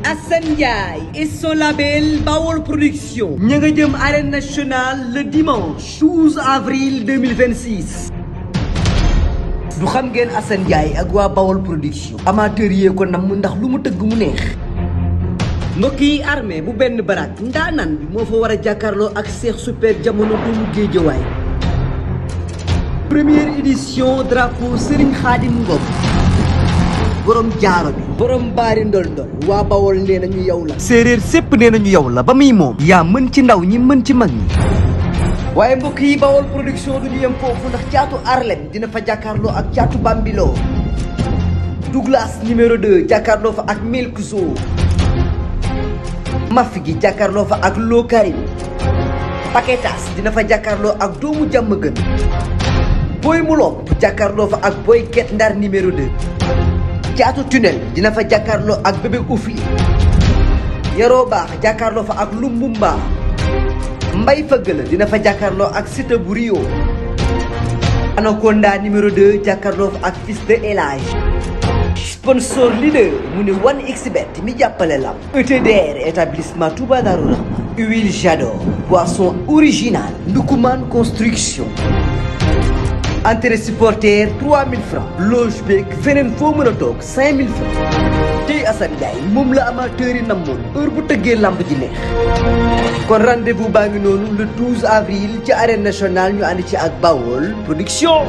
Assane Ndiaye et son label Bawol Production ña nga jëm arène nationale le dimanche 12 avril 2026 du xam ngeen Assane Ndiaye ak waa Bawol Production amateur yee ko nam ndax lu mu tëgg mu neex mbokk yi armée bu benn barak ndaanan bi moo fa war a jàkkaarloo ak Cheikh Super Jamono doomu Géejawaay première édition drapeau Serigne Khadim Ngom borom jaaro bi borom baari ndol ndol waa Bawol nee nañu yow la séeréer sépp nee nañu yow la ba muy moom yaa mën ci ndaw ñi mën ci mag ñi waaye mbokk yi Bawol Production du ñu yem foofu ndax caatu Arlem dina fa jàkkaarloo ak caatu Bambilor Douglas numéro 2 jàkkaarloo fa ak Milkzo Maf gi jàkkaarloo fa ak Lo Karim Paquetas dina fa jàkkaarloo ak doomu jàmm gën Boy Mulop jàkkaarloo fa ak Boy Ket Ndar numéro 2 caatu tunnel dina fa jàkkaarloo ak bébé Oufli Yaroo Baax jàkkaarloo fa ak Lumbumba Mbay Fëgg la dina fa jàkkaarloo ak Siteu bu Rio Anaconda numéro 2 jàkkaarloo fa ak Fils de Elage sponsor leader mu ne 1xBet mi jàppale lam ETDR établissement Touba Darou Rahman huile Jador boisson originale Ndukuman construction entrée supporter 3000 francs loge beeg feneen foo mën a toog 5000 francs tey Assane Ndiaye moom la amateur yi namoon heure bu tëggee lamb ji neex kon rendez-vous baa ngi noonu le 12 avril ci arène nationale ñu ànd ci ak Bawol Production.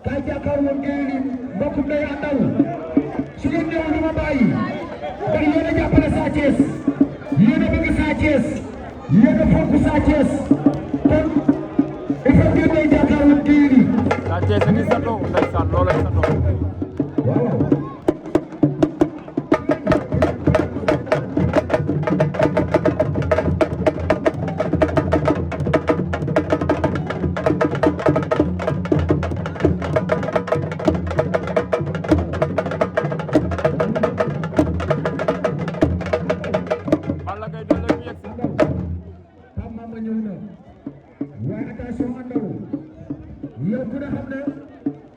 kay jàkkaar woon ngeen ni mbokkum day àndal su ngeen ñëwul du ma bàyyi ndax yéen a jàppale Sa Thiès yéen a bëgg Sa Thiès yéen a fonk Sa Thiès kon il faut ngeen day jàkkaar woon ngeen ni Sa Thiès a ngi satoo ndeysaan loolay satoo waaw waaye attention àndaw yow ku ne xam ne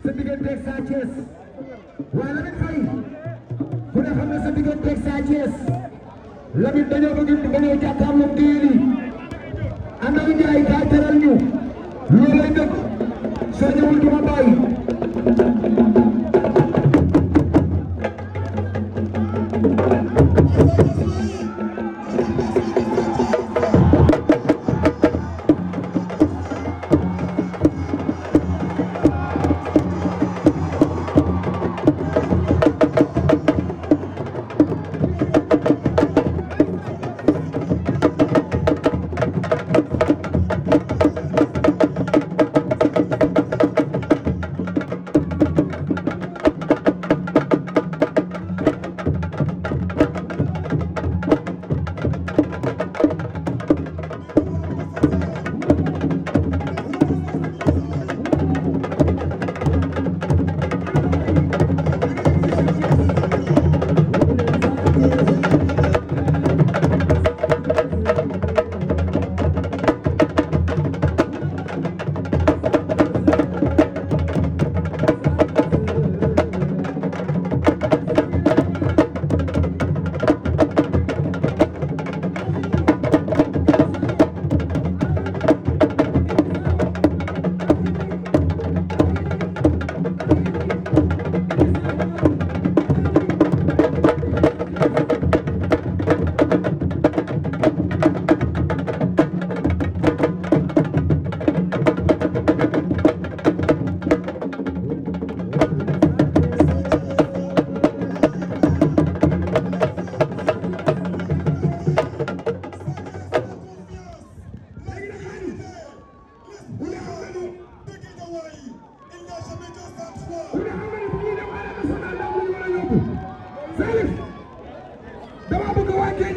sa digganteeg Sa Thiès waaye Lamine Faye ku ne xam ne sa digganteeg Sa Thiès Lamine dañoo bëgg nga ñëw jàkkaarloog kii yi àndaw Ndiaye kaay teral ñu loolu lay dëgg soo ñëwul du ma bàyyi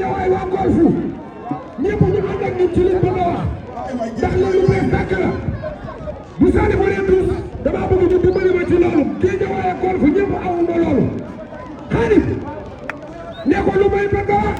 Guédiawaye waa golf ñëpp ñu ànd ak ñun ci liñ bëgg a wax ndax loolu lu bees tàkk la bu Sané bu leen tuus dama bëgg ñu dimbali ma ci loolu Guédiawaye golf ñëpp awuma loolu Khadim ne ko lu may bëgg a wax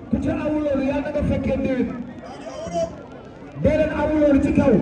ku ci awul loolu yàlla nga fekkee déwén dee leen awul loolu ci kaw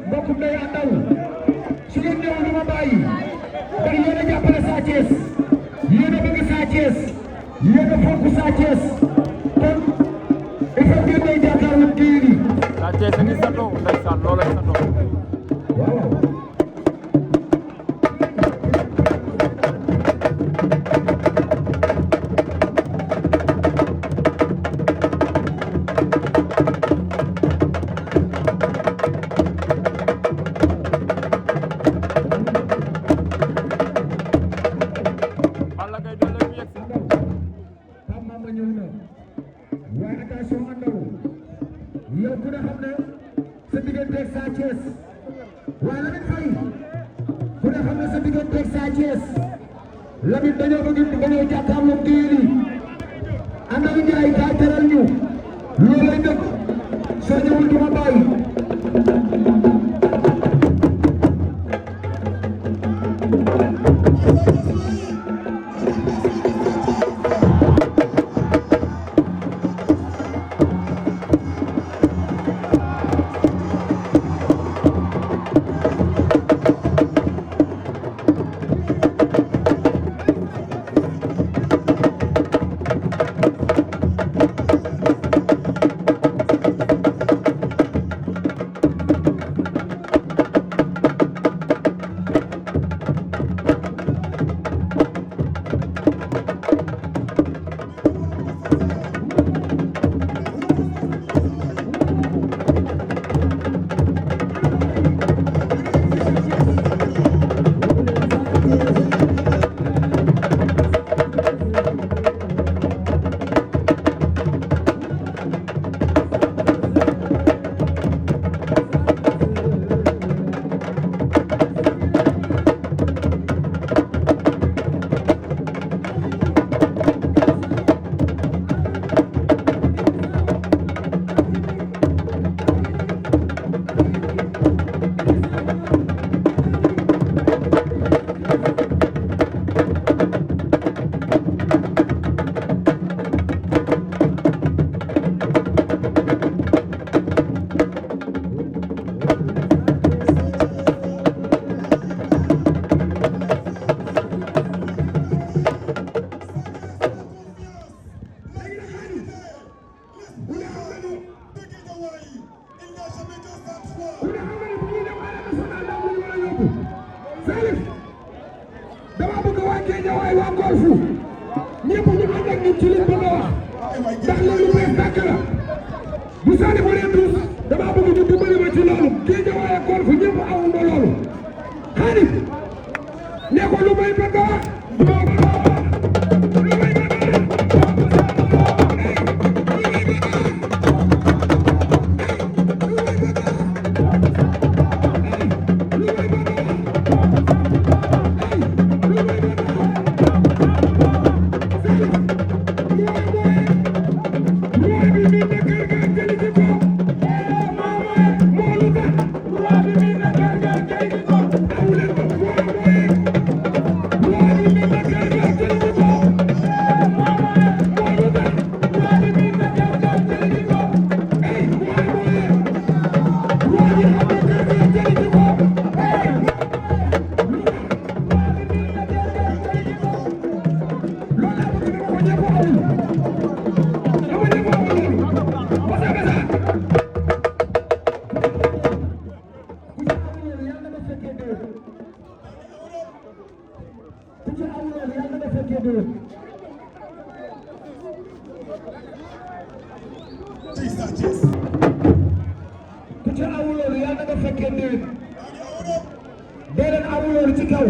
mbokkum day àndal su ngeen ñëw lu ma bàyyi bari yéen a jàppale Sa Thiès yéen a bëgg Sa Thiès yéen a fonk Sa Thiès kon il faut ngeen ñëw jàkkaarloo kii nii. Sa Thiès a ngi santoo ndeysaan loolay santoo. waaw. waaye attention Andaw yow ku ne xam ne sa digganteeg Sa Thiès waaye Lamine Faye ku ne xam ne sa digganteeg Sa Thiès Lamine dañoo bëgg dañoo jàkkaarloo kii nii Andaw Ndiaye kaay teral ñu loolu lay dëgg soo ñëwul du ma bàyyi. Guédiawaye waa golfu ñëpp ñu ànd ak ñun ci liñ bëgg a wax ndax loolu bees tàkk la bu Sané ba nee tous dama bëgg ñu dimbali ma ci loolu Guédiawaye golfu ñëpp awuma loolu Khadim ne ko lu may bëgg a wax lu may bëgg a wax ku ci awuloolu yàlla nga fekkee déwén dee leen awuloolu ci kaw